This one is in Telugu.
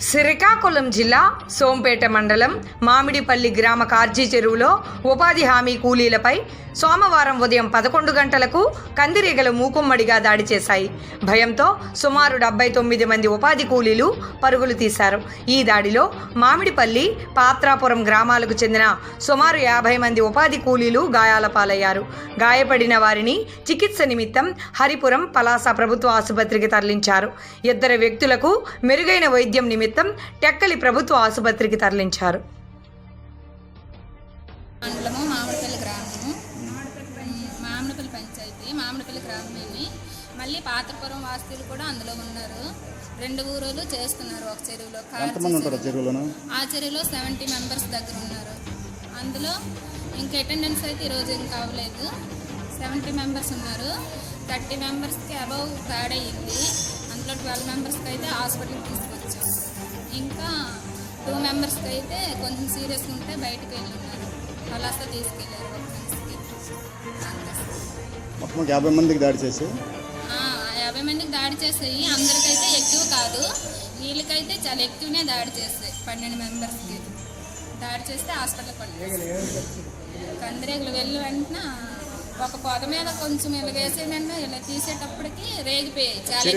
శ్రీకాకుళం జిల్లా సోంపేట మండలం మామిడిపల్లి గ్రామ కార్జీ చెరువులో ఉపాధి హామీ కూలీలపై సోమవారం ఉదయం 11 గంటలకు కందిరీగలు మూకుమ్మడిగా దాడి చేశాయి. భయంతో సుమారు 79 మంది ఉపాధి కూలీలు పరుగులు తీశారు. ఈ దాడిలో మామిడిపల్లి, పాత్రాపురం గ్రామాలకు చెందిన సుమారు 50 మంది ఉపాధి కూలీలు గాయాల పాలయ్యారు. గాయపడిన వారిని చికిత్స నిమిత్తం హరిపురం, పలాస ప్రభుత్వ ఆసుపత్రికి తరలించారు. 2 వ్యక్తులకు మెరుగైన వైద్యం నిమిత్తం టెక్కలి ప్రభుత్వ ఆసుపత్రికి తరలించారు. మండలము మామిడిపల్లి గ్రామము, మామిడిపల్లి పంచాయతీ, మామిడిపల్లి గ్రామమేని. మళ్ళీ పాత్రపురం వాస్తువులు కూడా అందులో ఉన్నారు. 2 ఊరులు చేస్తున్నారు ఒక చెరువులో. ఆ చెరువులో 70 మెంబర్స్ దగ్గర ఉన్నారు. అందులో ఇంకా అటెండెన్స్ అయితే ఈరోజు ఇంకా అవ్వలేదు. 70 మెంబర్స్ ఉన్నారు. 30 మెంబర్స్కి అబౌవ్ బ్యాడ్ అయ్యింది. అందులో 12 మెంబర్స్కి అయితే హాస్పిటల్కి తీసుకొచ్చాం. ఇంకా 2 మెంబర్స్కి అయితే కొంచెం సీరియస్గా ఉంటే బయటకు వెళ్ళి ఉన్నారు. పలాస తీసుకెళ్ళారు ఒక ఫ్రెండ్స్కి. మొత్తం 50 మందికి దాడి చేసి 50 మందికి దాడి చేసాయి. అందరికైతే ఎక్కువ కాదు, వీళ్ళకైతే చాలా ఎక్కువనే దాడి చేస్తాయి. 12 మెంబర్స్కి దాడి చేస్తే హాస్పిటల్ పడుతుంది. కందిరీగలు వెళ్ళి వెంటనే ఒక పొద మీద కొంచెం ఇలా వేసే వెంటనే ఇలా తీసేటప్పటికి రేగిపోయాయి. చాలా